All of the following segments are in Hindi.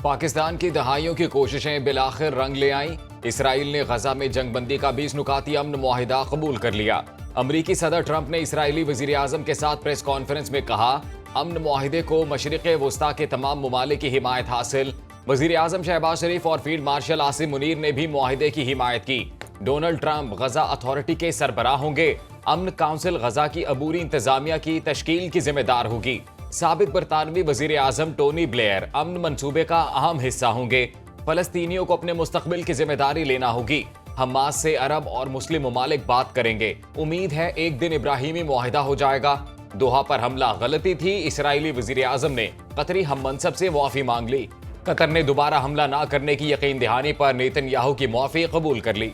पाकिस्तान की दहाइयों की कोशिशें बिलाखिर रंग ले आईं। इसराइल ने गजा में जंगबंदी का 20 नुकाती अमन मुआहिदा कबूल कर लिया। अमरीकी सदर ट्रंप ने इसराइली वजीर आजम के साथ प्रेस कॉन्फ्रेंस में कहा, अमन मुआहिदे को मशरिक़ वस्ता के तमाम ममालिक की हिमायत हासिल। वजीर आजम शहबाज शरीफ और फील्ड मार्शल आसिम मुनीर ने भी मुआहिदे की हिमायत की। डोनाल्ड ट्रंप गजा अथॉरिटी के सरबराह होंगे। अमन काउंसिल गजा की अबूरी इंतजामिया की तश्कील की जिम्मेदार होगी। साबिक बरतानवी वजीर आजम टोनी ब्लेयर अमन मंसूबे का अहम हिस्सा होंगे। फलस्तीनियों को अपने मुस्तकबिल की जिम्मेदारी लेना होगी। हमास से अरब और मुस्लिम ममालिक बात करेंगे। उम्मीद है एक दिन इब्राहिमी मुआहिदा हो जाएगा। दोहा पर हमला गलती थी। इसराइली वजीर आजम ने कतरी हम मनसब से मुआफी मांग ली। कतर ने दोबारा हमला ना करने की यकीन दहानी पर नेतन्याहू की मुआफी कबूल कर ली।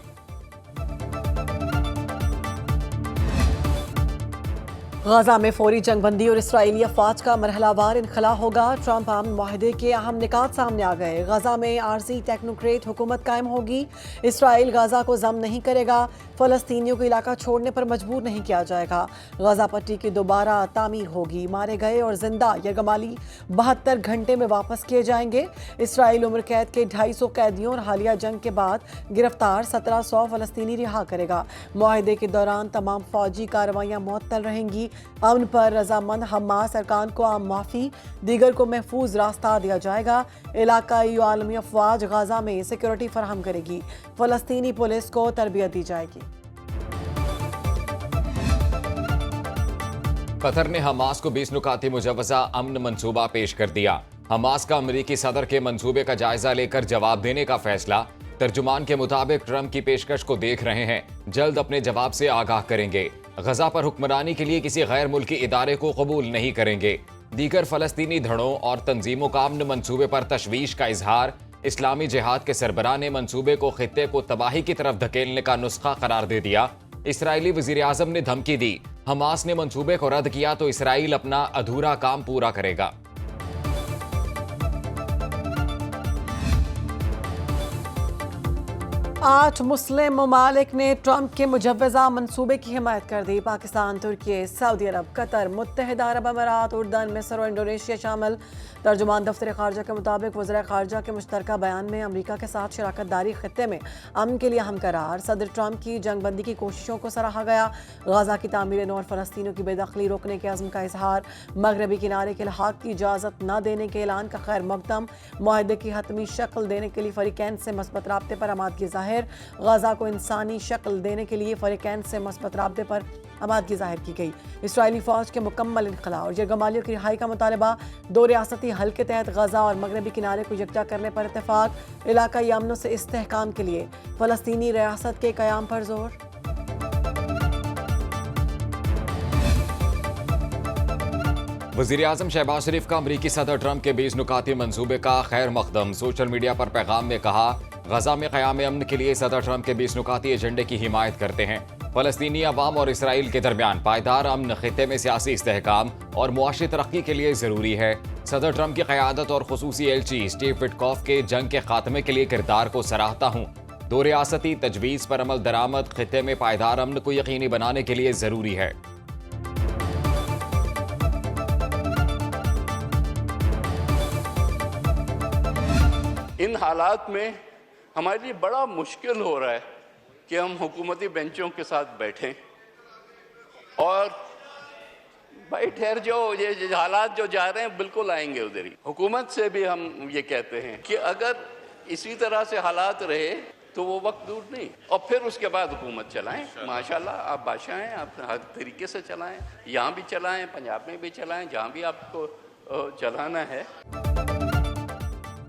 गजा में फौरी जंगबंदी और इसराइली अफवाज का मरहलावार इनखला होगा। ट्रंप अमन मुआहिदे के अहम निकात सामने आ गए। गजा में आर्जी टेक्नोक्रेट हुकूमत कायम होगी। इसराइल गजा को जम नहीं करेगा। फलस्तीनियों को इलाका छोड़ने पर मजबूर नहीं किया जाएगा। गजा पट्टी की दोबारा तामीर होगी। मारे गए और जिंदा यरगमाली 72 घंटे में वापस किए जाएंगे। इसराइल उम्र कैद के 250 कैदियों और हालिया जंग के बाद गिरफ्तार 1700 फलस्तीनी रिहा करेगा। मुआहिदे के दौरान तमाम फौजी कार्रवाइयां मुअत्तल रहेंगी। अमन पर रजामंद हमास अरकान को आम माफी, दीगर को महफूज रास्ता दिया जाएगा। इलाकाई आलमी अफवाज गजा में सिक्योरिटी फराहम करेगी। फलस्तीनी पुलिस को तरबियत दी जाएगी। कतर ने हमास को 20 नुकाती मुजव्वजा अमन मंसूबा पेश कर दिया। हमास का अमरीकी सदर के मंसूबे का जायजा लेकर जवाब देने का फैसला। तर्जुमान के मुताबिक ट्रंप की पेशकश को देख रहे हैं, जल्द अपने जवाब से आगाह करेंगे। गजा पर हुक्मरानी के लिए किसी गैर मुल्की इदारे को कबूल नहीं करेंगे। दीगर फलस्तीनी धड़ों और तंजीमों का अमन मंसूबे पर तशवीश का इजहार। इस्लामी जिहाद के सरबराह ने मंसूबे को खित्ते को तबाही की तरफ धकेलने का नुस्खा करार दे दिया। इसराइली वजीर आजम ने धमकी दी, हमास ने मंसूबे को रद्द किया तो इसराइल अपना अधूरा काम पूरा करेगा। आठ मुस्लिम ममालिक ने ट्रंप के मुजव्वजा मंसूबे की हिमायत कर दी। पाकिस्तान, तुर्की, सऊदी अरब, कतर, मुत्तहिदा अरब अमारात, उर्दन, मिस्र और इंडोनेशिया शामिल। तर्जुमान दफ्तर खारजा के मुताबिक वज़ीर खारजा के मुश्तरका बयान में अमरीका के साथ शराकत दारी खित्ते में अमन के लिए अहम करार। सदर ट्रंप की जंगबंदी की कोशिशों को सराहा गया। गजा की तामीर नौ और फलस्तीनियों की बेदखली रोकने के अज़्म का इजहार। मगरबी किनारे के इल्हाक की इजाज़त न देने के ऐलान का खैर मकदम। मुआहिदे की हतमी शक्ल देने के लिए फरीकैन से मस्बत राब्ते पर आमादगी ज़ाहिर। गजा को इंसानी शक्ल देने के लिए फरीकैन से मस्बत राब्ते पर आमादगी जाहिर की गई। इसराइली फौज के मुकम्मल इनखला और यरगमालियों की रिहाई का मुतालबा। 2 रियासती हल के तहत गजा और मगरबी किनारे को यकजा करने पर इत्तेफाक। इलाकाई अमन से इस्तेहकाम के लिए फलस्तीनी रियासत के क़याम पर जोर। वजीर आजम शहबाज शरीफ का अमरीकी सदर ट्रंप के 20 नुकाती मंसूबे का खैर मकदम। सोशल मीडिया पर पैगाम में कहा, गजा में क़याम अमन के लिए सदर ट्रंप के 20 नुकाती एजेंडे की हिमायत करते हैं। फलस्तीनी अवाम और इसराइल के दरमियान पायदार अमन खित्ते में सियासी इस्तेहकाम और मुआशी तरक्की के लिए ज़रूरी है। सदर ट्रंप की क़यादत और खुसूसी एलची स्टीव विटकॉफ के जंग के खात्मे के लिए किरदार को सराहता हूँ। 2 रियासती तजवीज़ पर अमल दरामद खित्ते में पायदार अमन को यकीनी बनाने के लिए ज़रूरी है। इन हालात में हमारे लिए बड़ा मुश्किल हो रहा है कि हम हुकूमती बेंचों के साथ बैठें और भाई ठहर जाओ, ये हालात जो जा रहे हैं बिल्कुल आएंगे उधर ही। हुकूमत से भी हम ये कहते हैं कि अगर इसी तरह से हालात रहे तो वो वक्त दूर नहीं, और फिर उसके बाद हुकूमत चलाएं। माशाल्लाह आप बादशाह हैं, आप हर तरीके से चलाएं, यहाँ भी चलाएं, पंजाब में भी चलाएं, जहाँ भी आपको चलाना है।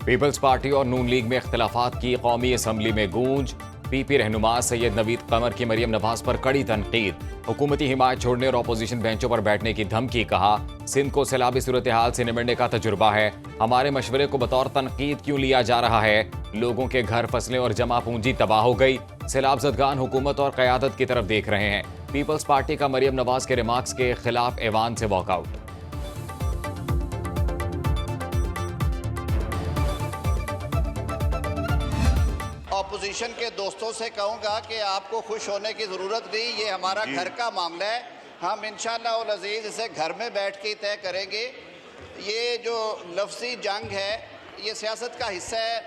पीपल्स पार्टी और नून लीग में इख्तिलाफात की कौमी असम्बली में गूंज। पीपी रहनुमा सैयद नवीद कमर की मरियम नवाज पर कड़ी तनकीद। हुकूमती हिमायत छोड़ने और अपोजिशन बेंचों पर बैठने की धमकी। कहा, सिंध को सैलाबी सूरत हाल से निमटने का तजुर्बा है, हमारे मशवरे को बतौर तनकीद क्यों लिया जा रहा है। लोगों के घर, फसलें और जमा पूंजी तबाह हो गई। सैलाब ज़दगान हुकूमत और क़यादत की तरफ देख रहे हैं। पीपल्स पार्टी का मरियम नवाज के रिमार्क्स के खिलाफ ऐवान से वॉकआउट। ऑपोजिशन के दोस्तों से कहूँगा कि आपको खुश होने की ज़रूरत नहीं, ये हमारा घर का मामला है। हम इंशाअल्लाह अज़ीज़ इसे घर में बैठ के तय करेंगे। ये जो लफ्ज़ी जंग है ये सियासत का हिस्सा है।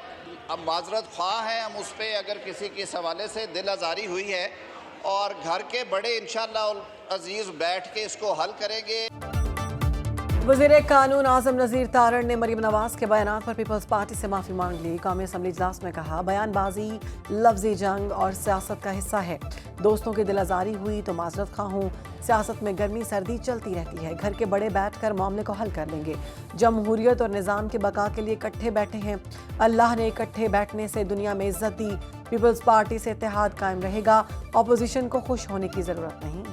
अब माजरत ख्वाह हैं हम उस पर, अगर किसी के हवाले से दिल आज़ारी हुई है, और घर के बड़े इंशाअल्लाह अजीज़ बैठ के इसको हल करेंगे। वज़ीर कानून आज़म नज़ीर तारड़ ने मरीम नवाज के बयान पर पीपल्स पार्टी से माफ़ी मांग ली। कौमी असम्बली इजलास में कहा, बयानबाजी लफ्जी जंग और सियासत का हिस्सा है। दोस्तों की दिल आज़ारी हुई तो माजरत खा हूँ। सियासत में गर्मी सर्दी चलती रहती है। घर के बड़े बैठ कर मामले को हल कर लेंगे। जमहूरियत और निज़ाम के बका के लिए इकट्ठे बैठे हैं। अल्लाह ने इकट्ठे बैठने से दुनिया में इज्जत दी। पीपल्स पार्टी से इत्तेहाद कायम रहेगा। अपोजिशन को खुश होने की ज़रूरत नहीं।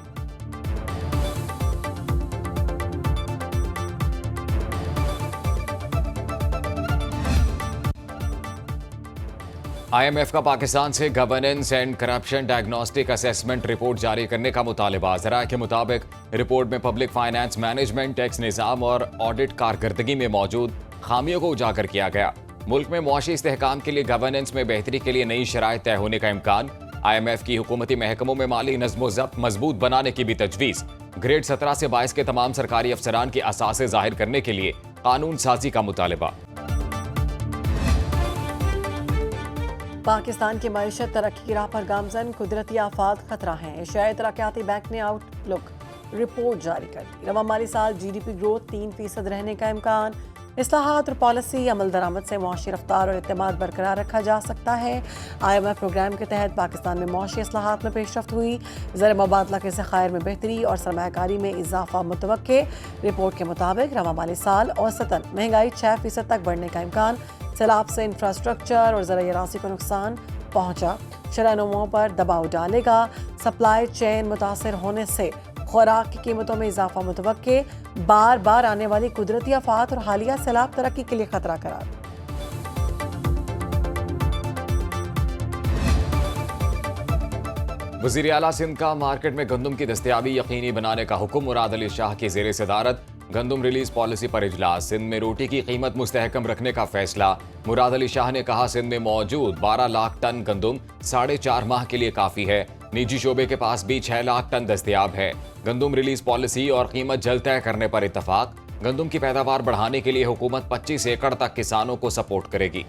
IMF का पाकिस्तान से governance and corruption diagnostic assessment report जारी करने का मुतालिबा। ज़राए के मुताबिक रिपोर्ट में पब्लिक फाइनेंस मैनेजमेंट, टैक्स निज़ाम और ऑडिट कारकर्दगी में मौजूद खामियों को उजागर किया गया। मुल्क में मुआशी इस्तेहकाम के लिए गवर्नेंस में बेहतरी के लिए नई शराइत तय होने का इम्कान। IMF की हुकूमती महकमों में माली नज़्म-ओ-ज़ब्त मजबूत बनाने की भी तजवीज़। ग्रेड 17 से 22 के तमाम सरकारी अफसरान की असासे जाहिर करने के लिए कानून साजी का मुतालिबा। पाकिस्तान की मईशत तरक्की की राह पर गामजन, कुदरती आफात खतरा है। एशियाई तरक्याती बैंक ने आउटलुक रिपोर्ट जारी कर दी। रवा माली साल GDP ग्रोथ 3% रहने का इम्कान। इस्लाहात और पॉलिसी अमल दरामद से मुआशी रफ्तार और एतमाद बरकरार रखा जा सकता है। IMF प्रोग्राम के तहत पाकिस्तान में मुआशी इस्लाहात में पेशरफ्त हुई। ज़र मुबादला के ज़खायर में बेहतरी और सरमायाकारी में इजाफा मुतवक्के। रिपोर्ट के मुताबिक रवा माली साल औसतन महंगाई 6% तक बढ़ने का इम्कान। सैलाब से इंफ्रास्ट्रक्चर और ज़राई राशि को नुकसान पहुंचा। शरह-ए-नमो पर दबाव डालेगा। सप्लाई चेन मुतासर होने से खुराक की कीमतों में इजाफा मुतवक्के। बार बार आने वाली कुदरती आफात और हालिया सैलाब तरक्की के लिए खतरा करार। वज़ीर आला सिंध का मार्केट में गंदम की दस्तयाबी यकीनी बनाने का हुक्म। मुराद अली शाह की ज़ेर सदारत गंदम रिलीज पॉलिसी पर इजलास। सिंध में रोटी की कीमत मुस्तहकम रखने का फैसला। मुराद अली शाह ने कहा, सिंध में मौजूद 12 लाख टन गंदम 4.5 माह के लिए काफ़ी है। निजी शोबे के पास भी 6 लाख टन दस्तयाब है। गंदम रिलीज पॉलिसी और कीमत जल्द तय करने पर इत्तफाक। गंदम की पैदावार बढ़ाने के लिए हुकूमत 25 एकड़ तक किसानों को सपोर्ट करेगी।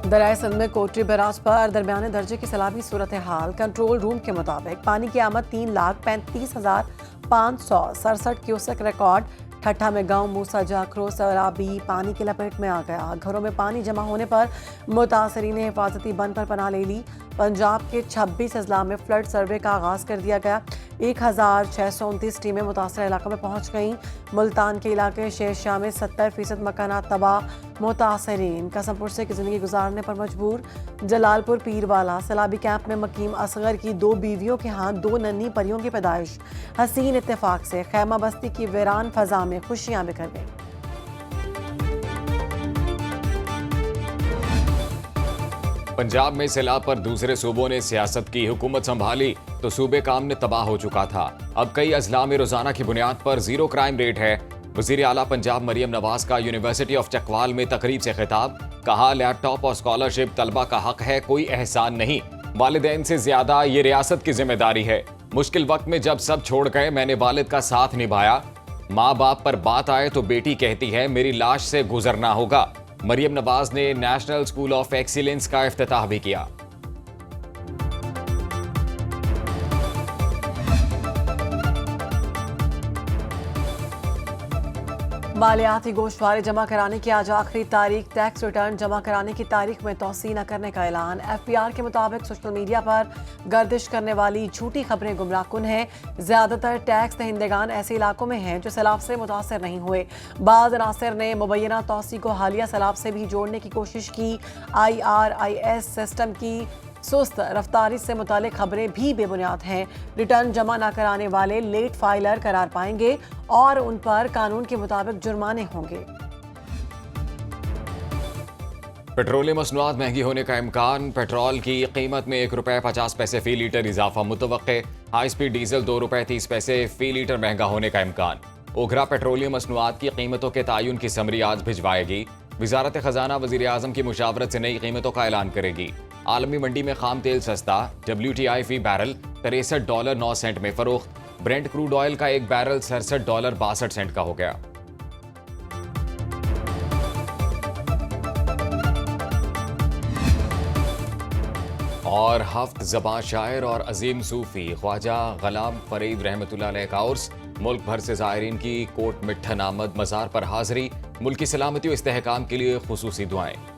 दरियाए सिंध में कोटरी बैराज पर दरमियाने दर्जे की सैलाबी सूरत हाल। कंट्रोल रूम के मुताबिक पानी की आमद 3,35,567 क्यूसेक रिकॉर्ड। ठट्ठा में गांव मूसा जाखरो सैलाबी पानी की लपेट में आ गया। घरों में पानी जमा होने पर मुतासरीन ने हिफाजती बंद पर पनाह ले ली। पंजाब के 26 अजला में फ्लड सर्वे का आगाज कर दिया गया। 1,629 टीमें मुतासर इलाकों में पहुंच गईं। मुल्तान के इलाके शेर शाह में 70% मकानात तबाह। मुतासरीन कसमपुर से जिंदगी गुजारने पर मजबूर। जलालपुर पीरवाला सैलाबी कैंप में मकीम असगर की 2 बीवियों के हाथ 2 नन्ही परियों की पैदाइश। हसीन इत्तेफाक से खैमा बस्ती की वीरान फजा में खुशियां बिखर गईं। पंजाब में सैलाब पर दूसरे सूबों ने सियासत की। हुकूमत संभाली तो सूबे काम ने तबाह हो चुका था। अब कई अजला में रोजाना की बुनियाद पर 0 क्राइम रेट है। वज़ीर आला पंजाब मरियम नवाज का यूनिवर्सिटी ऑफ चकवाल में तकरीब से खिताब। कहा, लैपटॉप और स्कॉलरशिप तलबा का हक है, कोई एहसान नहीं। वालिदैन से ज्यादा ये रियासत की जिम्मेदारी है। मुश्किल वक्त में जब सब छोड़ गए मैंने वालिद का साथ निभाया। माँ बाप पर बात आए तो बेटी कहती है मेरी लाश से गुजरना होगा। मरियम नवाज ने नेशनल स्कूल ऑफ एक्सीलेंस का इफ्तिताह भी किया। मालियाती गोशवारे जमा कराने की आज आखिरी तारीख। टैक्स रिटर्न जमा कराने की तारीख में तौसी न करने का ऐलान। FPR के मुताबिक सोशल मीडिया पर गर्दिश करने वाली झूठी खबरें गुमराहकुन हैं। ज्यादातर टैक्स दहिंदगान ऐसे इलाकों में हैं जो सैलाब से मुतासर नहीं हुए। बाज़ अनासर ने मुबैना तौसी को हालिया सैलाब से भी जोड़ने की कोशिश की। IRIS सिस्टम की सुस्त रफ्तारी से मुतालिक खबरें भी बेबुनियाद हैं। रिटर्न जमा न कराने वाले लेट फाइलर करार पाएंगे और उन पर कानून के मुताबिक जुर्माने होंगे। पेट्रोलियम मसनूआत महंगी होने का इम्कान। पेट्रोल की कीमत में ₹1.50 फी लीटर इजाफा मुतवक्के। हाई स्पीड डीजल ₹2.30 फी लीटर महंगा होने का इम्कान। ओघरा पेट्रोलियम मसनूआत की कीमतों के तयन की समरी आज भिजवाएगी। वजारत खजाना वजीर आजम की मुशावरत से नई कीमतों का ऐलान करेगी। आलमी मंडी में खाम तेल सस्ता, WTI फी बैरल $63.09 में फरोख्त। ब्रेंट क्रूड ऑयल का एक बैरल $67.62 का हो गया। और हफ्त ज़बां शायर और अजीम सूफी ख्वाजा गुलाम फरीद रहमतुल्लाह अलैह का उर्स। मुल्क भर से ज़ायरीन की कोट मिट्ठन आमद, मज़ार पर हाज़री। मुल्क की सलामती और इस्तेहकाम के लिए खुसूसी दुआएं।